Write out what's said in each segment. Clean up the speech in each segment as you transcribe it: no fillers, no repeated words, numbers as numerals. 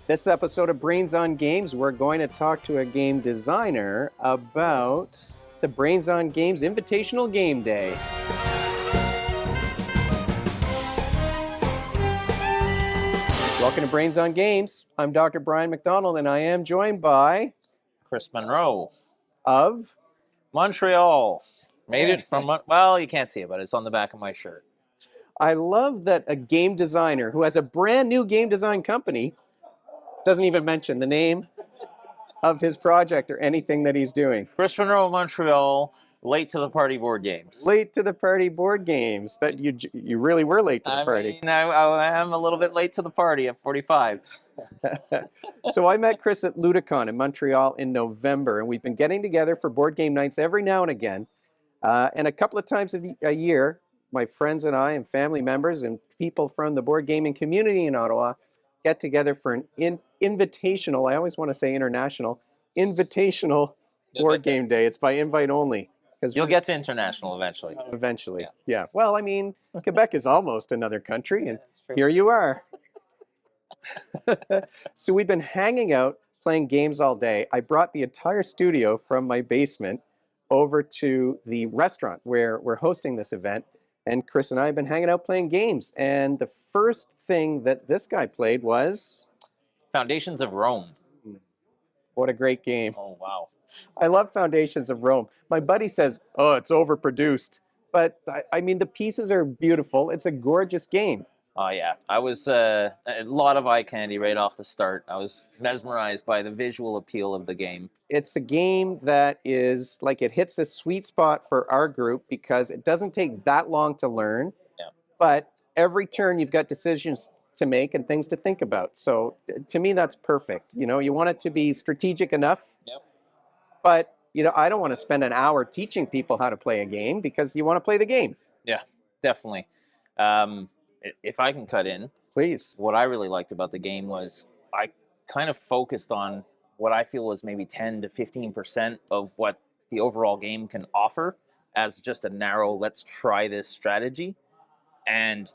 This episode of Brains on Games, we're going to talk to a game designer about the Brains on Games Invitational Game Day. Welcome to Brains on Games. I'm Dr. Brian McDonald, and I am joined by... Chris Munro. Of? Montreal. Made it from, well, you can't see it, but it's on the back of my shirt. I love that a game designer who has a brand new game design company doesn't even mention the name of his project or anything that he's doing. Chris Munro, Montreal, late to the party board games. Late to the party board games. That you really were late to the party. I am a little bit late to the party at 45. So I met Chris at Ludicon in Montreal in November, and we've been getting together for board game nights every now and again. And a couple of times a year, my friends and I and family members and people from the board gaming community in Ottawa get together for an invitational, I always want to say international, invitational board game day. It's by invite only. You'll get to international eventually. Eventually, yeah. Well, I mean, Quebec is almost another country, and here you are. So we've been hanging out, playing games all day. I brought the entire studio from my basement over to the restaurant where we're hosting this event. And Chris and I have been hanging out playing games. And the first thing that this guy played was... Foundations of Rome. What a great game. Oh, wow. I love Foundations of Rome. My buddy says, oh, it's overproduced. But, I mean, the pieces are beautiful. It's a gorgeous game. Oh, yeah. I was a lot of eye candy right off the start. I was mesmerized by the visual appeal of the game. It's a game that is, like, it hits a sweet spot for our group because it doesn't take that long to learn. Yeah. But every turn you've got decisions to make and things to think about. So, to me, that's perfect. You know, you want it to be strategic enough. Yep. But, you know, I don't want to spend an hour teaching people how to play a game because you want to play the game. Yeah, definitely. If I can cut in, please. What I really liked about the game was I kind of focused on what I feel was maybe 10 to 15% of what the overall game can offer as just a narrow, let's try this strategy. And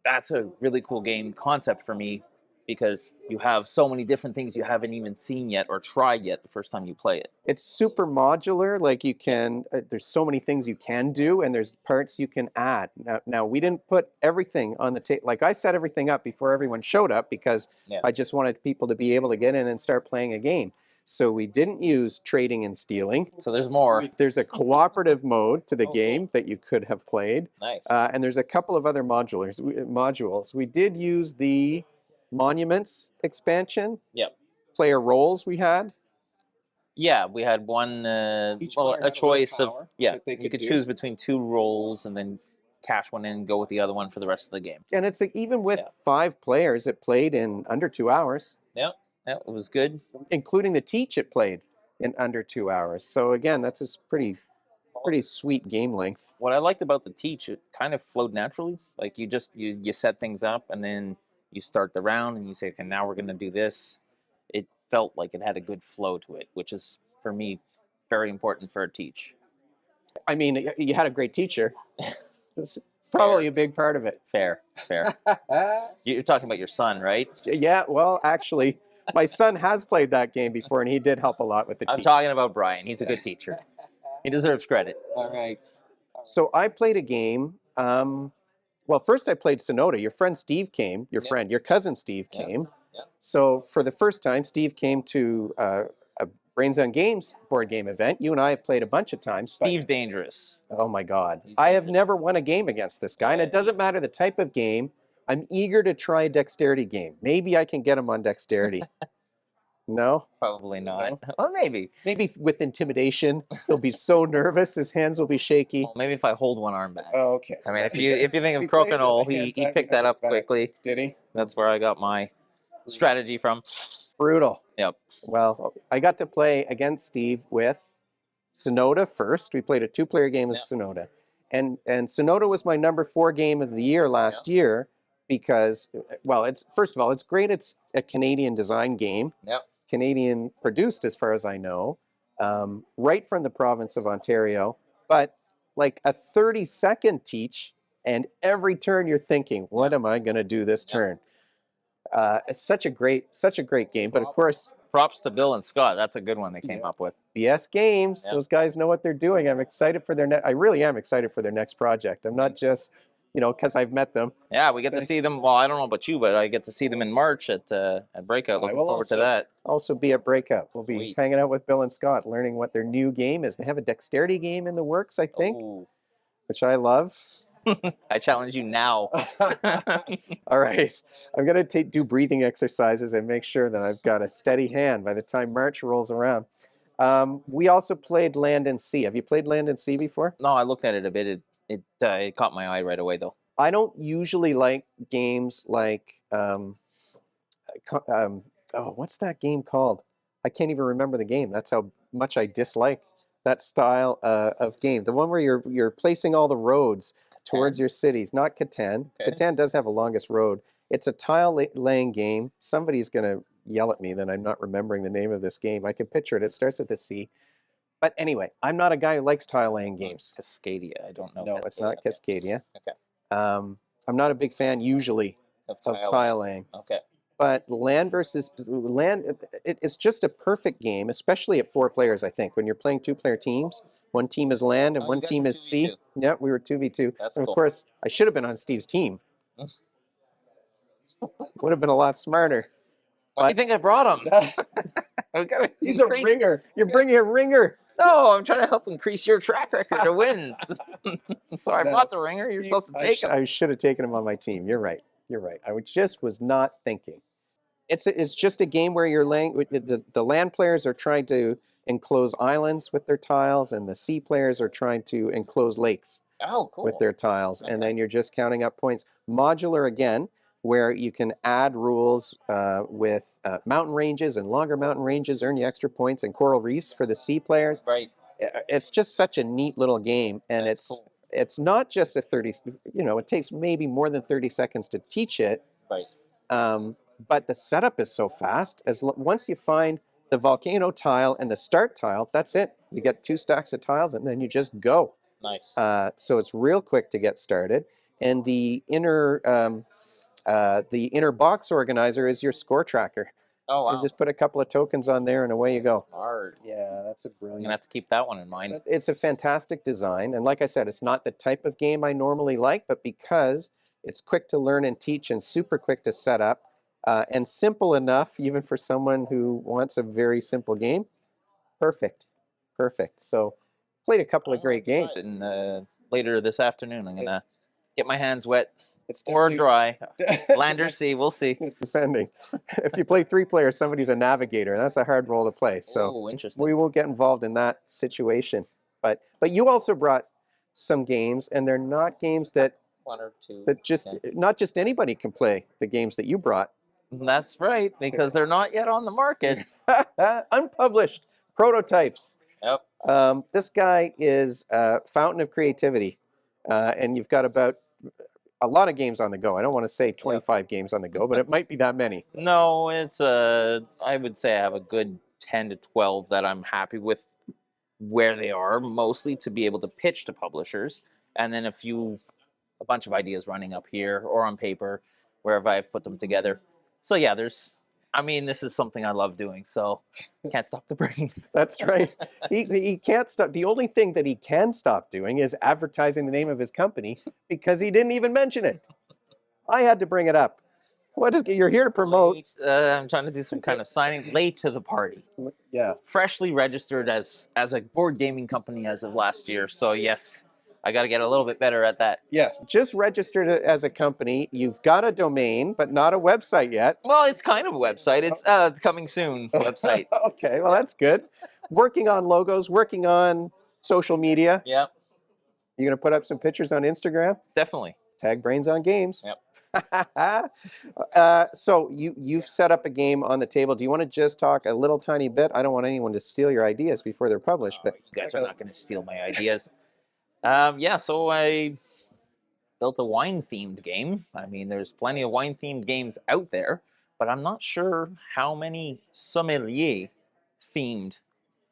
that's a really cool game concept for me because you have so many different things you haven't even seen yet or tried yet the first time you play it. It's super modular. Like you can, there's so many things you can do and there's parts you can add. Now we didn't put everything on the table. Like I set everything up before everyone showed up because I just wanted people to be able to get in and start playing a game. So we didn't use trading and stealing. So there's more. There's a cooperative mode to the game that you could have played. Nice. And there's a couple of other modules. We did use the Monuments expansion. Yep. Player roles we had. Yeah, we had one, a choice of, you could choose between two roles and then cash one in and go with the other one for the rest of the game. And it's even with 5 players, it played in under 2 hours. Yeah, it was good. Including the teach, it played in under 2 hours. So again, that's a pretty sweet game length. What I liked about the teach, it kind of flowed naturally. Like you set things up and then you start the round and you say, okay, now we're going to do this. It felt like it had a good flow to it, which is, for me, very important for a teach. I mean, you had a great teacher. That's probably a big part of it. Fair. You're talking about your son, right? Yeah, well, actually, my son has played that game before, and he did help a lot with the teach. I'm talking about Brian. He's a good teacher. He deserves credit. All right. So I played a game... well, first I played Sonoda. Your friend Steve came. Your cousin Steve came. Yep. So for the first time, Steve came to a Brains on Games board game event. You and I have played a bunch of times. Steve's dangerous. Oh my God. I have never won a game against this guy, and it doesn't matter the type of game. I'm eager to try a dexterity game. Maybe I can get him on dexterity. No? Probably not. No. Well, maybe. Maybe with intimidation. He'll be so nervous, his hands will be shaky. Well, maybe if I hold one arm back. Oh, okay. I mean, if you think of Crokinole, he picked that up quickly. Did he? That's where I got my strategy from. Brutal. Yep. Well, I got to play against Steve with Sonoda first. We played a 2-player game with Sonoda. And Sonoda was my number 4 game of the year last year because, well, first of all, it's great. It's a Canadian design game. Yep. Canadian produced, as far as I know, right from the province of Ontario. But like a 30-second teach, and every turn you're thinking, what am I going to do this turn? It's such a great game. But of course, Props to Bill and Scott. That's a good one they came up with. BS Games, Yep. those guys know what they're doing. I'm excited for their I really am excited for their next project. I'm not just, because I've met them. Yeah, we get to see them. Well, I don't know about you, but I get to see them in March at Breakout. Looking forward to that. Also be at Breakout. We'll be Sweet. hanging out with Bill and Scott, learning what their new game is. They have a dexterity game in the works, I think, which I love. I challenge you now. All right. I'm going to do breathing exercises and make sure that I've got a steady hand by the time March rolls around. We also played Land and Sea. Have you played Land and Sea before? No, I looked at it a bit. It caught my eye right away, though. I don't usually like games like, what's that game called? I can't even remember the game. That's how much I dislike that style of game. The one where you're placing all the roads towards your cities, not Catan. Okay. Catan does have a longest road. It's a tile laying game. Somebody's going to yell at me that I'm not remembering the name of this game. I can picture it. It starts with a C. But anyway, I'm not a guy who likes tile laying games. Cascadia. I don't know. No, Cascadia. it's not Cascadia. Okay. I'm not a big fan usually of tile laying. Okay. But Land versus Land, it's just a perfect game, especially at 4 players, I think. When you're playing 2-player teams, one team is Land and one team is Sea. Yeah, we were 2v2. That's and cool. Of course, I should have been on Steve's team. Would have been a lot smarter. Why do you think I brought him? He's a ringer. You're bringing a ringer. No, I'm trying to help increase your track record of wins. So I brought the ringer. You're supposed to take him. I should have taken him on my team. You're right. I was not thinking. It's just a game where you're laying. The Land players are trying to enclose islands with their tiles, and the Sea players are trying to enclose lakes with their tiles. Okay. And then you're just counting up points. Modular again, where you can add rules with mountain ranges and longer mountain ranges, earn you extra points, and coral reefs for the Sea players. Right. It's just such a neat little game, and it's not just a 30. It takes maybe more than 30 seconds to teach it. Right. But the setup is so fast. Once you find the volcano tile and the start tile, that's it. You get 2 stacks of tiles, and then you just go. Nice. So it's real quick to get started. And the inner box organizer is your score tracker. Oh, so wow. Just put a couple of tokens on there, and away you go. Hard. Yeah, that's a brilliant. I'm gonna have to keep that one in mind. It's a fantastic design, and like I said, it's not the type of game I normally like, but because it's quick to learn and teach and super quick to set up, and simple enough, even for someone who wants a very simple game. Perfect. So, played a couple of great games. And later this afternoon, I'm gonna get my hands wet or dry. Land or Sea, we'll see. Depending. If you play 3 players, somebody's a navigator. That's a hard role to play. So interesting. We won't get involved in that situation. But you also brought some games, and they're not games that 1 or 2 not just anybody can play. The games that you brought. That's right, because they're not yet on the market. Unpublished prototypes. Yep. This guy is Fountain of Creativity, and you've got about a lot of games on the go. I don't want to say 25 games on the go, but it might be that many. No, it's I would say I have a good 10 to 12 that I'm happy with where they are, mostly to be able to pitch to publishers, and then a bunch of ideas running up here or on paper, wherever I've put them together. So yeah, this is something I love doing, so can't stop the brain. That's right. He can't stop. The only thing that he can stop doing is advertising the name of his company, because he didn't even mention it. I had to bring it up. You're here to promote? I'm trying to do some kind of signing. Late to the party. Yeah. Freshly registered as a board gaming company as of last year, so yes. I got to get a little bit better at that. Yeah, just registered as a company. You've got a domain, but not a website yet. Well, it's kind of a website. It's coming soon website. Okay, well, that's good. Working on logos, working on social media. Yeah. You going to put up some pictures on Instagram? Definitely. Tag Brains on Games. Yep. So you've set up a game on the table. Do you want to just talk a little tiny bit? I don't want anyone to steal your ideas before they're published. But you guys are not going to steal my ideas. So I built a wine-themed game. I mean, there's plenty of wine-themed games out there, but I'm not sure how many sommelier-themed,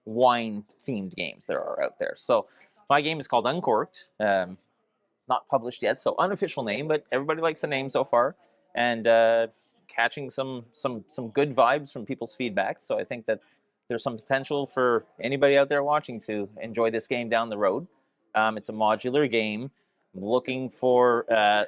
wine-themed games there are out there. So my game is called Uncorked. Not published yet, so unofficial name, but everybody likes the name so far. And catching some good vibes from people's feedback. So I think that there's some potential for anybody out there watching to enjoy this game down the road. It's a modular game. I'm looking for a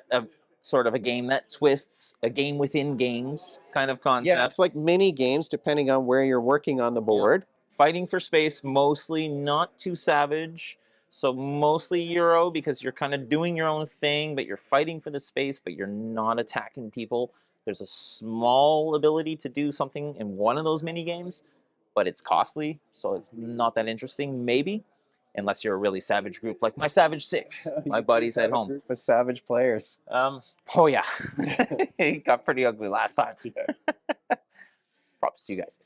sort of a game that twists, a game within games kind of concept. Yeah, it's like mini games depending on where you're working on the board. Fighting for space, mostly not too savage. So mostly Euro, because you're kind of doing your own thing, but you're fighting for the space, but you're not attacking people. There's a small ability to do something in one of those mini games, but it's costly, so it's not that interesting, maybe, unless you're a really savage group like my Savage Six, my buddies at home. With savage players. Oh yeah, it got pretty ugly last time. Props to you guys.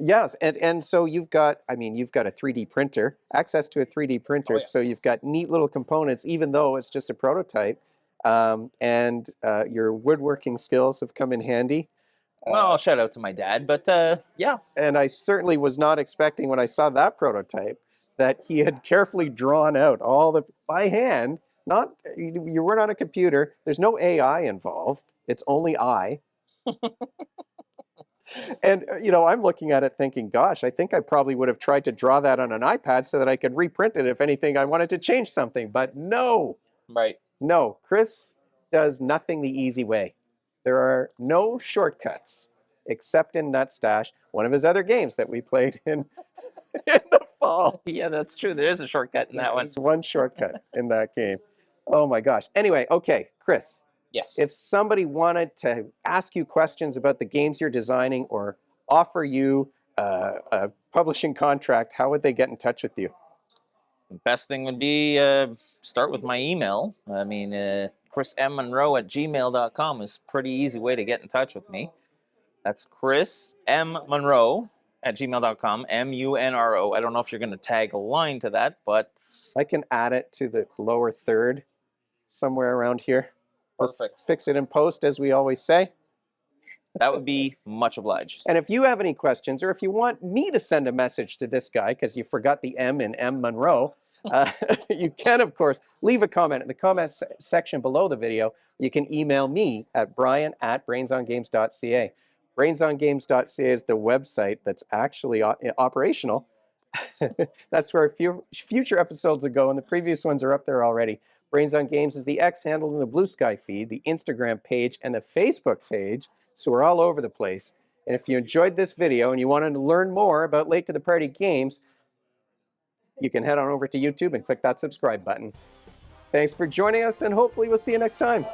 Yes, and so you've got a 3D printer, access to a 3D printer, so you've got neat little components, even though it's just a prototype, and your woodworking skills have come in handy. Well, shout out to my dad, but yeah. And I certainly was not expecting when I saw that prototype that he had carefully drawn out all the, by hand, you weren't on a computer, there's no AI involved, it's only I. And, I'm looking at it thinking, gosh, I think I probably would have tried to draw that on an iPad so that I could reprint it if anything I wanted to change something. But no. Right. No, Chris does nothing the easy way. There are no shortcuts except in Nutstash, one of his other games that we played in the fall. Yeah, that's true. There is a shortcut in that one. There's one shortcut in that game. Oh my gosh. Anyway, okay, Chris. Yes. If somebody wanted to ask you questions about the games you're designing or offer you a publishing contract, how would they get in touch with you? The best thing would be start with my email. I mean, chrismmunro@gmail.com is a pretty easy way to get in touch with me. That's chrismmunro@gmail.com, M-U-N-R-O. I don't know if you're going to tag a line to that, but I can add it to the lower third somewhere around here. Perfect. We'll fix it in post, as we always say. That would be much obliged. And if you have any questions, or if you want me to send a message to this guy because you forgot the M in M. Munro, you can, of course, leave a comment in the comment section below the video. You can email me at brian@brainsongames.ca. Brainsongames.ca is the website that's actually operational. That's where future episodes will go, and the previous ones are up there already. Brains on Games is the X handle in the Blue Sky feed, the Instagram page, and the Facebook page. So we're all over the place. And if you enjoyed this video and you wanted to learn more about Late to the Party games, you can head on over to YouTube and click that subscribe button. Thanks for joining us, and hopefully we'll see you next time.